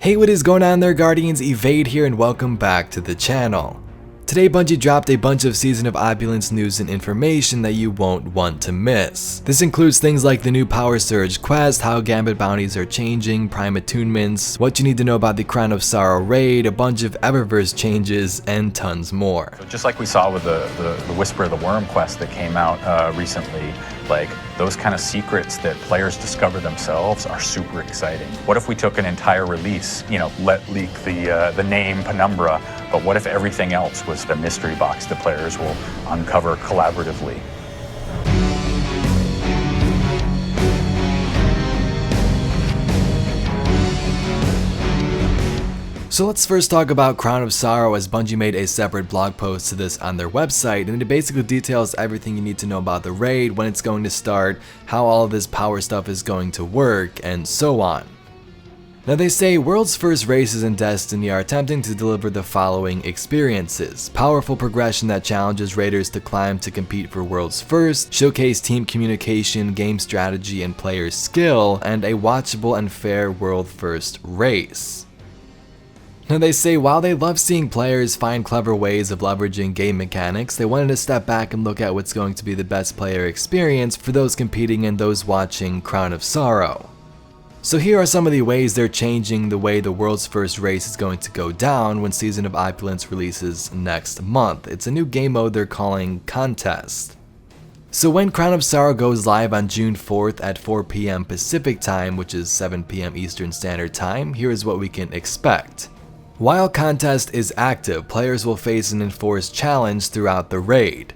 Hey, what is going on there, Guardians? Evade here and welcome back to the channel. Today Bungie dropped a bunch of Season of Opulence news and information that you won't want to miss. This includes things like the new Power Surge quest, how Gambit bounties are changing, prime attunements, what you need to know about the Crown of Sorrow raid, a bunch of Eververse changes, and tons more. So just like we saw with the Whisper of the Worm quest that came out recently, like those kind of secrets that players discover themselves are super exciting. What if we took an entire release, let leak the name Penumbra, but what if everything else was the mystery box that players will uncover collaboratively? So let's first talk about Crown of Sorrow, as Bungie made a separate blog post to this on their website, and it basically details everything you need to know about the raid, when it's going to start, how all of this power stuff is going to work, and so on. Now they say world's first races in Destiny are attempting to deliver the following experiences: powerful progression that challenges raiders to climb to compete for world's first, showcase team communication, game strategy, and player skill, and a watchable and fair world first race. Now they say while they love seeing players find clever ways of leveraging game mechanics, they wanted to step back and look at what's going to be the best player experience for those competing and those watching Crown of Sorrow. So here are some of the ways they're changing the way the world's first race is going to go down when Season of Opulence releases next month. It's a new game mode they're calling Contest. So when Crown of Sorrow goes live on June 4th at 4 PM Pacific time, which is 7 PM Eastern Standard Time, here is what we can expect. While Contest is active, players will face an enforced challenge throughout the raid.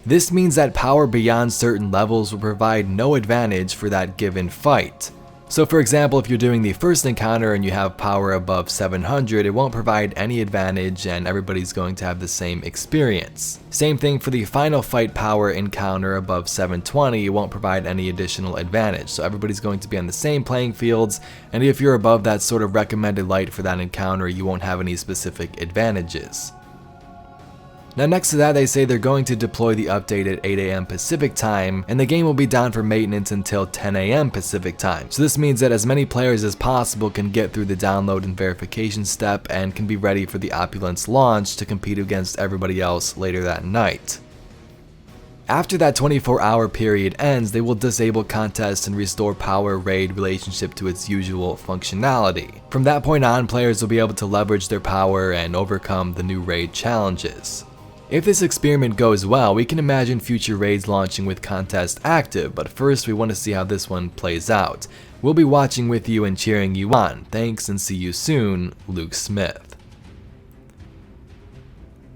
This means that power beyond certain levels will provide no advantage for that given fight. So for example, if you're doing the first encounter and you have power above 700, it won't provide any advantage and everybody's going to have the same experience. Same thing for the final fight power encounter above 720, it won't provide any additional advantage. So everybody's going to be on the same playing fields, and if you're above that sort of recommended light for that encounter, you won't have any specific advantages. Now next to that, they say they're going to deploy the update at 8 AM Pacific time, and the game will be down for maintenance until 10 AM Pacific time. So this means that as many players as possible can get through the download and verification step and can be ready for the Opulence launch to compete against everybody else later that night. After that 24-hour period ends, they will disable Contest and restore Power Raid relationship to its usual functionality. From that point on, players will be able to leverage their power and overcome the new raid challenges. If this experiment goes well, we can imagine future raids launching with Contest active, but first we want to see how this one plays out. We'll be watching with you and cheering you on. Thanks and see you soon, Luke Smith.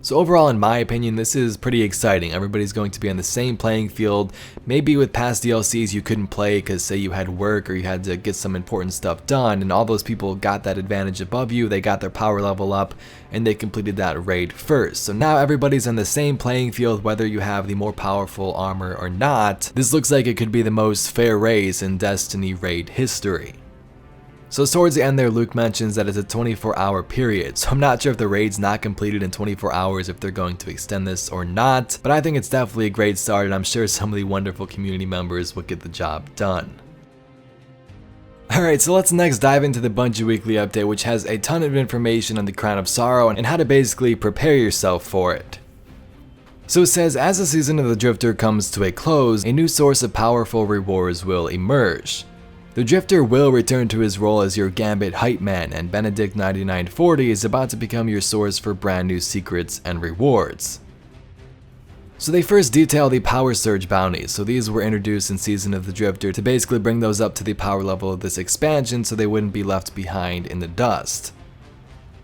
So overall, in my opinion, this is pretty exciting. Everybody's going to be on the same playing field. Maybe with past DLCs you couldn't play because say you had work or you had to get some important stuff done, and all those people got that advantage above you, they got their power level up, and they completed that raid first. So now everybody's on the same playing field whether you have the more powerful armor or not. This looks like it could be the most fair race in Destiny raid history. So towards the end there, Luke mentions that it's a 24-hour period, so I'm not sure if the raid's not completed in 24 hours if they're going to extend this or not, but I think it's definitely a great start, and I'm sure some of the wonderful community members will get the job done. Alright, so let's next dive into the Bungie Weekly Update, which has a ton of information on the Crown of Sorrow and how to basically prepare yourself for it. So it says, as the season of the Drifter comes to a close, a new source of powerful rewards will emerge. The Drifter will return to his role as your Gambit hype man, and Benedict 9940 is about to become your source for brand new secrets and rewards. So they first detail the Power Surge bounties, so these were introduced in Season of the Drifter to basically bring those up to the power level of this expansion so they wouldn't be left behind in the dust.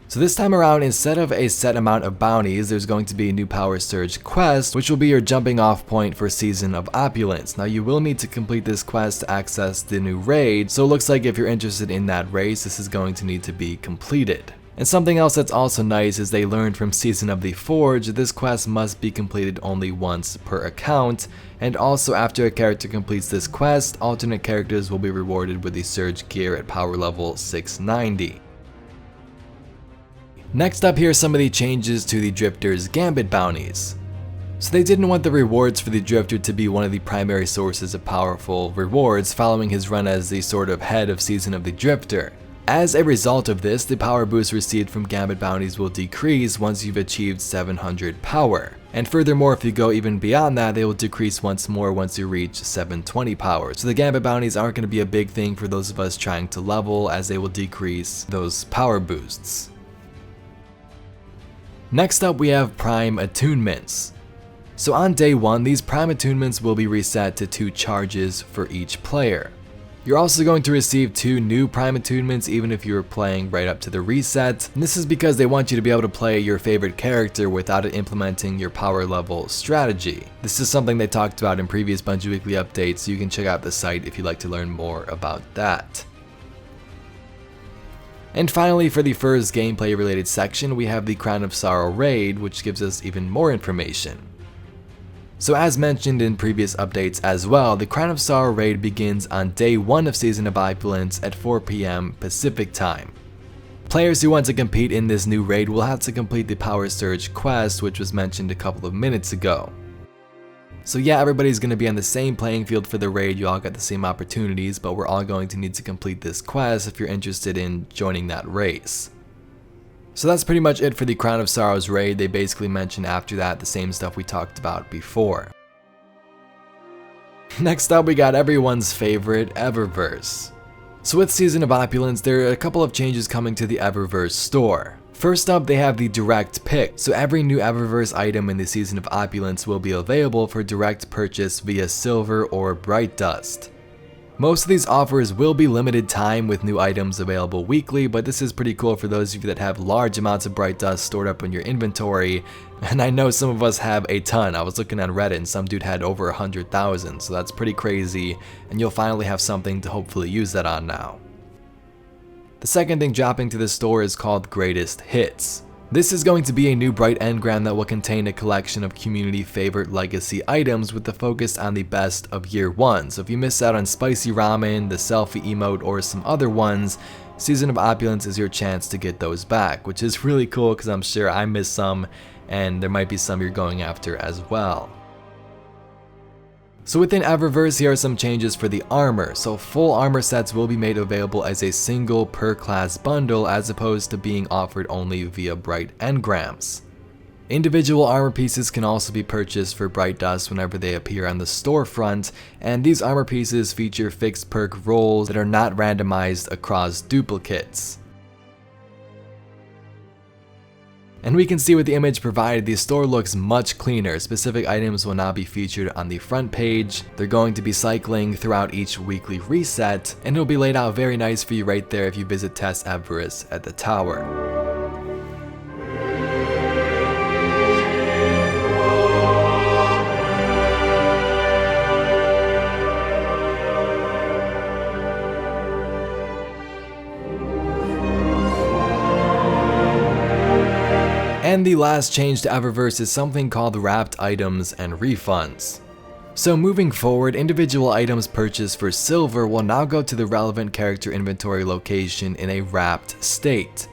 So this time around, instead of a set amount of bounties, there's going to be a new Power Surge quest, which will be your jumping off point for Season of Opulence. Now you will need to complete this quest to access the new raid, so it looks like if you're interested in that race, this is going to need to be completed. And something else that's also nice is they learned from Season of the Forge that this quest must be completed only once per account, and also after a character completes this quest, alternate characters will be rewarded with the Surge gear at power level 690. Next up, here are some of the changes to the Drifter's Gambit bounties. So they didn't want the rewards for the Drifter to be one of the primary sources of powerful rewards following his run as the sort of head of Season of the Drifter. As a result of this, the power boost received from Gambit bounties will decrease once you've achieved 700 power. And furthermore, if you go even beyond that, they will decrease once more once you reach 720 power. So the Gambit bounties aren't going to be a big thing for those of us trying to level, as they will decrease those power boosts. Next up, we have Prime Attunements. So on day 1, these Prime Attunements will be reset to 2 charges for each player. You're also going to receive 2 new Prime Attunements even if you're playing right up to the reset, and this is because they want you to be able to play your favorite character without it implementing your power level strategy. This is something they talked about in previous Bungie Weekly updates, so you can check out the site if you'd like to learn more about that. And finally, for the first gameplay related section, we have the Crown of Sorrow raid, which gives us even more information. So as mentioned in previous updates as well, the Crown of Sorrow raid begins on day 1 of Season of Opulence at 4 PM Pacific time. Players who want to compete in this new raid will have to complete the Power Surge quest, which was mentioned a couple of minutes ago. So yeah, everybody's going to be on the same playing field for the raid, you all got the same opportunities, but we're all going to need to complete this quest if you're interested in joining that race. So that's pretty much it for the Crown of Sorrows raid. They basically mentioned after that the same stuff we talked about before. Next up, we got everyone's favorite, Eververse. So with Season of Opulence, there are a couple of changes coming to the Eververse store. First up, they have the direct pick, so every new Eververse item in the Season of Opulence will be available for direct purchase via Silver or Bright Dust. Most of these offers will be limited time with new items available weekly, but this is pretty cool for those of you that have large amounts of Bright Dust stored up in your inventory, and I know some of us have a ton. I was looking on Reddit and some dude had over 100,000, so that's pretty crazy, and you'll finally have something to hopefully use that on now. The second thing dropping to the store is called Greatest Hits. This is going to be a new bright engram that will contain a collection of community favorite legacy items with the focus on the best of year 1. So if you miss out on spicy ramen, the selfie emote, or some other ones, Season of Opulence is your chance to get those back, which is really cool because I'm sure I missed some and there might be some you're going after as well. So within Eververse, here are some changes for the armor. So full armor sets will be made available as a single per class bundle as opposed to being offered only via bright engrams. Individual armor pieces can also be purchased for Bright Dust whenever they appear on the storefront, and these armor pieces feature fixed perk rolls that are not randomized across duplicates. And we can see with the image provided, the store looks much cleaner. Specific items will now be featured on the front page. They're going to be cycling throughout each weekly reset, and it'll be laid out very nice for you right there if you visit Test Eververse at the tower. And the last change to Eververse is something called wrapped items and refunds. So moving forward, individual items purchased for Silver will now go to the relevant character inventory location in a wrapped state.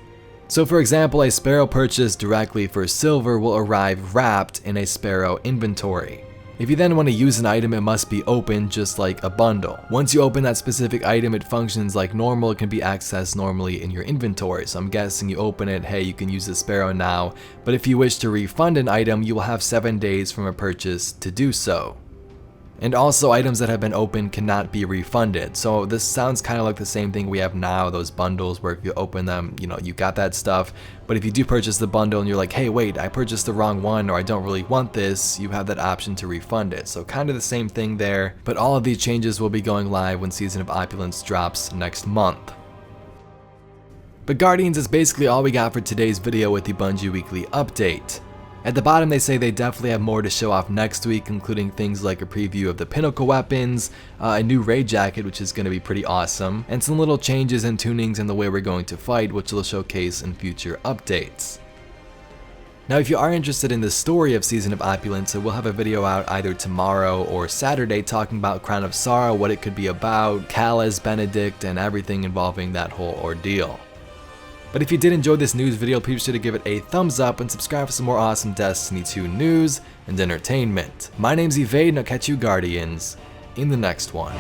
So for example, a Sparrow purchased directly for Silver will arrive wrapped in a Sparrow inventory. If you then want to use an item, it must be opened just like a bundle. Once you open that specific item, it functions like normal. It can be accessed normally in your inventory. So I'm guessing you open it, hey, you can use the Sparrow now. But if you wish to refund an item, you will have 7 days from a purchase to do so. And also, items that have been opened cannot be refunded. So this sounds kind of like the same thing we have now, those bundles where if you open them, you know, you got that stuff. But if you do purchase the bundle and you're like, hey, wait, I purchased the wrong one, or I don't really want this, you have that option to refund it. So kind of the same thing there, but all of these changes will be going live when Season of Opulence drops next month. But Guardians is basically all we got for today's video with the Bungie Weekly Update. At the bottom they say they definitely have more to show off next week, including things like a preview of the pinnacle weapons, a new raid jacket which is going to be pretty awesome, and some little changes and tunings in the way we're going to fight, which they'll showcase in future updates. Now if you are interested in the story of Season of Opulence, we'll have a video out either tomorrow or Saturday talking about Crown of Sorrow, what it could be about, Callus, Benedict, and everything involving that whole ordeal. But if you did enjoy this news video, please be sure to give it a thumbs up and subscribe for some more awesome Destiny 2 news and entertainment. My name's Evade, and I'll catch you Guardians in the next one.